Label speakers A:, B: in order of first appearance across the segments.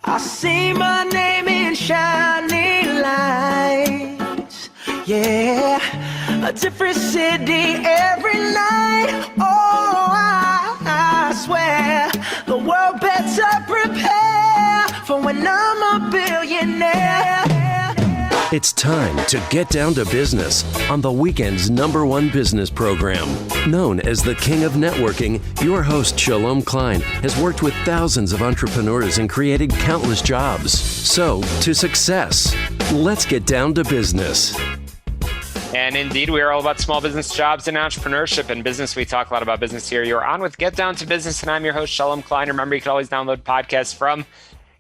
A: I see my name in shining lights. Yeah, a different city every night. Oh, I swear the world better prepare for when I'm a billionaire.
B: It's time to get down to business on the weekend's #1 business program. Known as the King of Networking, your host, Shalom Klein, has worked with thousands of entrepreneurs and created countless jobs. So, to success, let's get down to business.
C: And indeed, we are all about small business, jobs, and entrepreneurship. In business, we talk a lot about business here. You're on with Get Down to Business, and I'm your host, Shalom Klein. Remember, you can always download podcasts from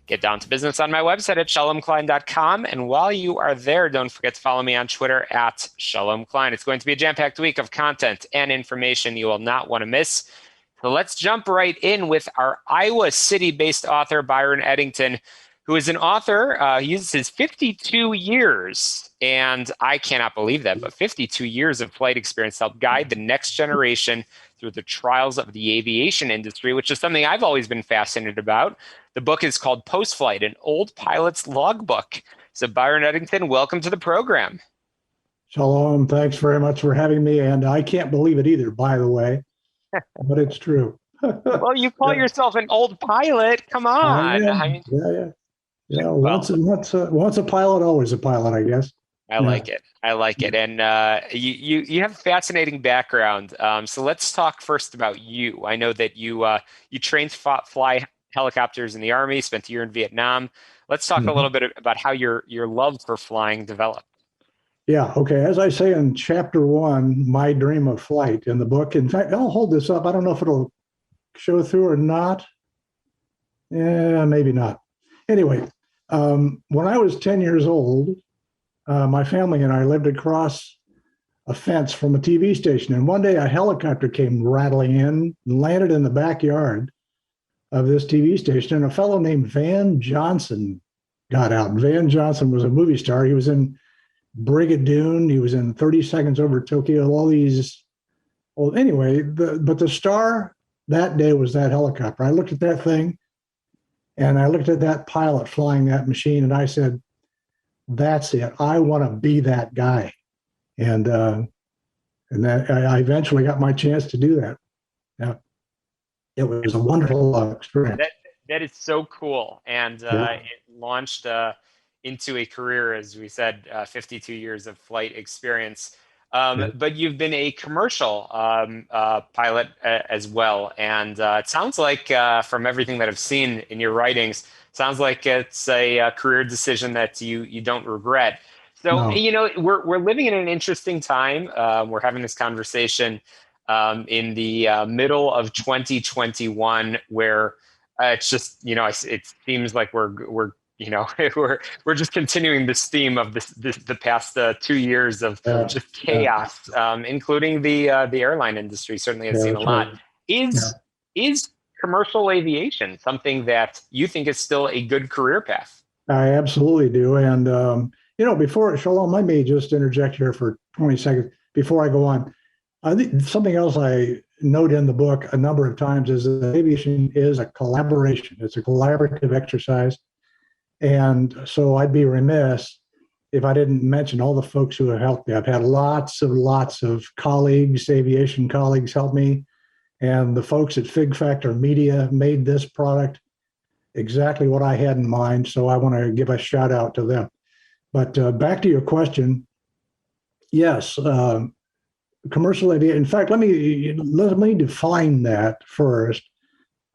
C: Get Down to Business on my website at shalomklein.com. And while you are there, don't forget to follow me on Twitter at Shalom Klein. It's going to be a jam-packed week of content and information you will not want to miss. So let's jump right in with our Iowa City-based author, Byron Edgington, who is an author. He uses his 52 years, and I cannot believe that, but 52 years of flight experience to help guide the next generation through the trials of the aviation industry, which is something I've always been fascinated about. The book is called Post-Flight, an old pilot's logbook. So Byron Edgington, welcome to the program.
D: Shalom, thanks very much for having me. And I can't believe it either, by the way, but it's true.
C: Well, you call yourself an old pilot. Come on.
D: Yeah. Once a pilot, always a pilot, I guess.
C: I like it. And you have a fascinating background. So let's talk first about you. I know that you trained to fly helicopters in the Army, spent a year in Vietnam. Let's talk a little bit about how your love for flying developed.
D: Yeah, okay. As I say in chapter 1, My Dream of Flight in the book, in fact, I'll hold this up. I don't know if it'll show through or not. Yeah, maybe not. Anyway, when I was 10 years old, my family and I lived across a fence from a TV station. And one day a helicopter came rattling in and landed in the backyard of this TV station. And a fellow named Van Johnson got out. Van Johnson was a movie star. He was in Brigadoon. He was in 30 Seconds Over Tokyo, all these. Well, anyway, but the star that day was that helicopter. I looked at that thing and I looked at that pilot flying that machine and I said, that's it. I want to be that guy. And that I eventually got my chance to do that. Yeah. It was a wonderful experience.
C: That is so cool. And it launched into a career, as we said, 52 years of flight experience. But you've been a commercial pilot as well. And it sounds like from everything that I've seen in your writings, sounds like it's a career decision that you don't regret. So, no. We're living in an interesting time. We're having this conversation in the middle of 2021, where it's just, it seems like we're just continuing this theme of the past 2 years of just chaos, including the airline industry. Certainly has seen a lot. Is commercial aviation something that you think is still a good career path?
D: I absolutely do. And, before, Shalom, let me just interject here for 20 seconds before I go on. I think something else I note in the book a number of times is that aviation is a collaboration. It's a collaborative exercise. And so I'd be remiss if I didn't mention all the folks who have helped me. I've had lots of colleagues, aviation colleagues help me. And the folks at Fig Factor Media made this product exactly what I had in mind. So I want to give a shout out to them. But back to your question. Yes, commercial aviation. In fact, let me define that first.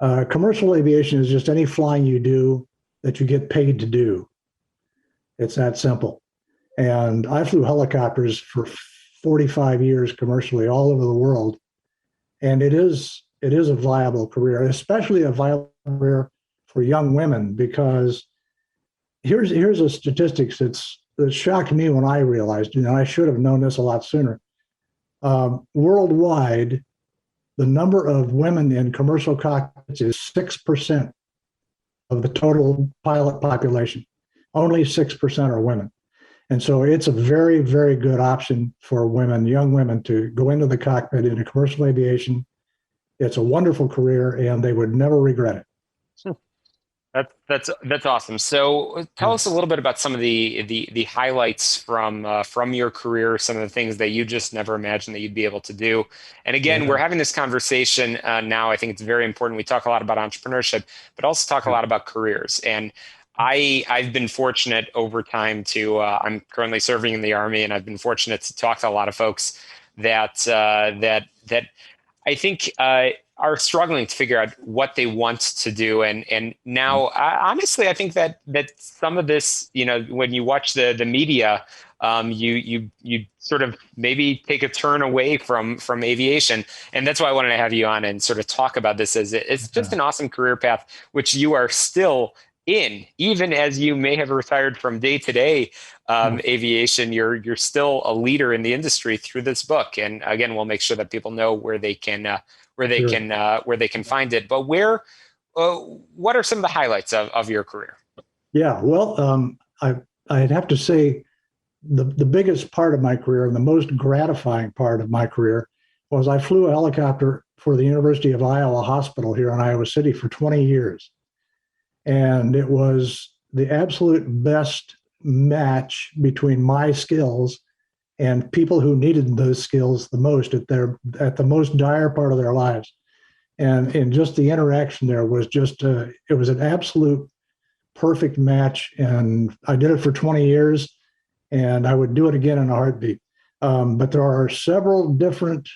D: Commercial aviation is just any flying you do that you get paid to do. It's that simple. And I flew helicopters for 45 years commercially all over the world. And it is a viable career, especially a viable career for young women, because here's a statistics that shocked me when I realized, I should have known this a lot sooner. Worldwide, the number of women in commercial cockpits is 6% of the total pilot population. Only 6% are women. And so it's a very, very good option for women, young women, to go into the cockpit into commercial aviation. It's a wonderful career and they would never regret it.
C: That's awesome. So tell us a little bit about some of the highlights from your career, some of the things that you just never imagined that you'd be able to do. And again, we're
D: Yeah.
C: having this conversation now. I think it's very important. We talk a lot about entrepreneurship, but also talk a lot about careers. And I've been fortunate over time to I'm currently serving in the Army, and I've been fortunate to talk to a lot of folks that I think are struggling to figure out what they want to do, and now honestly, I think that some of this, when you watch the media, you sort of maybe take a turn away from aviation, and that's why I wanted to have you on and sort of talk about this, as it's just an awesome career path which you are still in, even as you may have retired from day to day aviation. You're still a leader in the industry through this book, and again, we'll make sure that people know where they can
D: Sure.
C: where they can find it. But what are some of the highlights of your career?
D: Yeah. Well, I'd have to say the biggest part of my career and the most gratifying part of my career was I flew a helicopter for the University of Iowa Hospital here in Iowa City for 20 years. And it was the absolute best match between my skills and people who needed those skills the most at the most dire part of their lives. And just the interaction there was just it was an absolute perfect match. And I did it for 20 years, and I would do it again in a heartbeat. But there are several different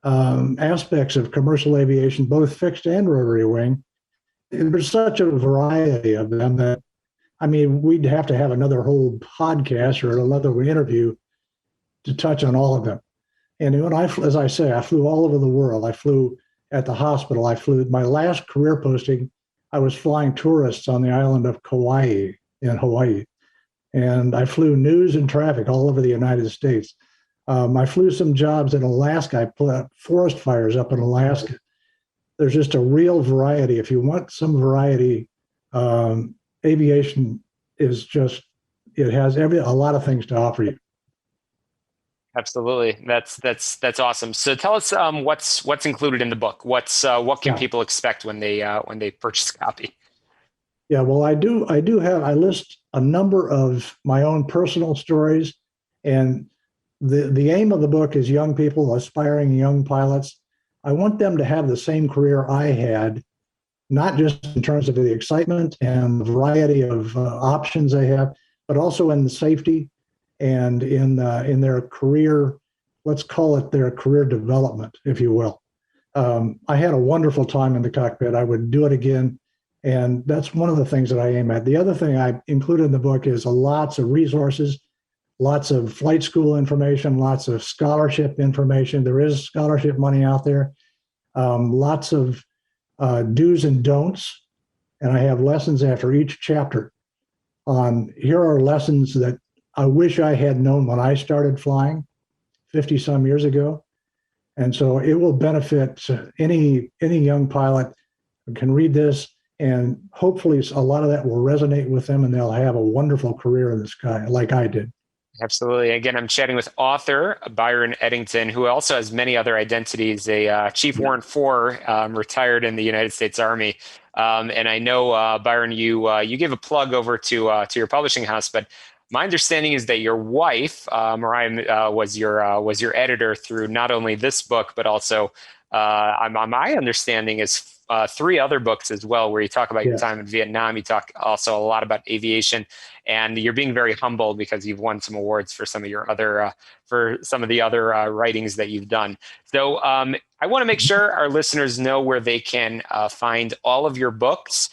D: aspects of commercial aviation, both fixed and rotary wing. There's such a variety of them that, I mean, we'd have to have another whole podcast or another interview to touch on all of them. And when as I say, I flew all over the world. I flew at the hospital. I flew my last career posting. I was flying tourists on the island of Kauai in Hawaii. And I flew news and traffic all over the United States. I flew some jobs in Alaska. I put out forest fires up in Alaska. There's just a real variety. If you want some variety, aviation is just, it has a lot of things to offer you.
C: Absolutely. That's awesome. So tell us what's included in the book. What can people expect when they purchase a copy?
D: Yeah, well, I list a number of my own personal stories, and the aim of the book is young people, aspiring young pilots. I want them to have the same career I had, not just in terms of the excitement and the variety of options they have, but also in the safety and in their career, let's call it their career development, if you will. I had a wonderful time in the cockpit. I would do it again. And that's one of the things that I aim at. The other thing I included in the book is lots of resources, lots of flight school information, lots of scholarship information. There is scholarship money out there, lots of do's and don'ts. And I have lessons after each chapter on, here are lessons that I wish I had known when I started flying 50 some years ago. And so it will benefit any young pilot who can read this, and hopefully a lot of that will resonate with them and they'll have a wonderful career in the sky like I did.
C: Absolutely. Again, I'm chatting with author Byron Edgington, who also has many other identities. A Chief Warrant 4, retired in the United States Army. And I know, Byron, you gave a plug over to your publishing house, but my understanding is that your wife, Mariah, was your editor through not only this book, but also my understanding is 3 other books as well, where you talk about your time in Vietnam. You talk also a lot about aviation, and you're being very humble because you've won some awards for some of your other writings that you've done. So I want to make sure our listeners know where they can find all of your books.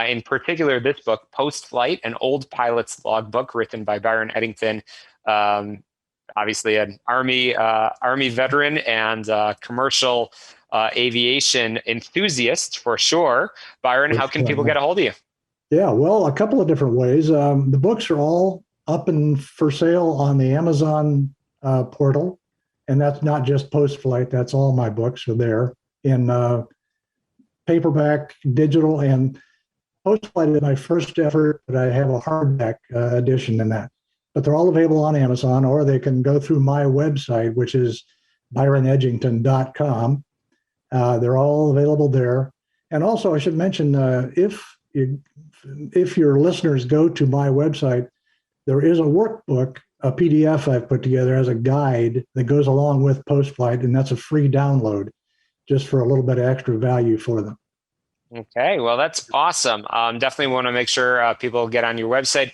C: In particular, this book, Post Flight, an old pilot's logbook, written by Byron Edgington, obviously an Army veteran and commercial aviation enthusiast for sure. Byron, how can people get a hold of you?
D: Yeah, well, a couple of different ways. The books are all up and for sale on the Amazon portal, and that's not just Post Flight. That's all my books are there in paperback, digital, and Post Flight is my first effort, but I have a hardback edition in that. But they're all available on Amazon, or they can go through my website, which is byronedgington.com. They're all available there. And also, I should mention, if you if your listeners go to my website, there is a workbook, a PDF I've put together as a guide that goes along with post-flight, and that's a free download just for a little bit of extra value for them.
C: Okay, well, that's awesome. Definitely want to make sure people get on your website,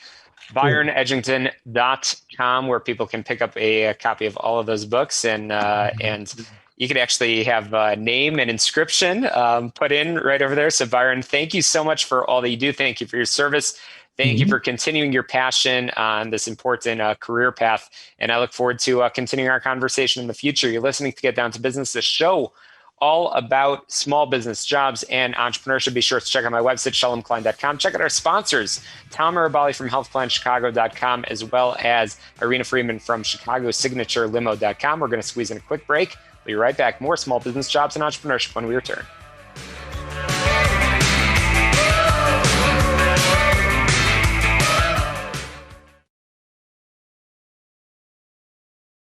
C: byronedgington.com, where people can pick up a copy of all of those books, and you could actually have a name and inscription put in right over there. So Byron, thank you so much for all that you do. Thank you for your service. Thank you for continuing your passion on this important career path. And I look forward to continuing our conversation in the future. You're listening to Get Down to Business, the show all about small business, jobs, and entrepreneurship. Be sure to check out my website, shalomklein.com. Check out our sponsors, Tom Arabali from healthplanchicago.com, as well as Irina Freeman from ChicagoSignatureLimo.com. We're going to squeeze in a quick break. We'll be right back. More small business, jobs, and entrepreneurship when we return.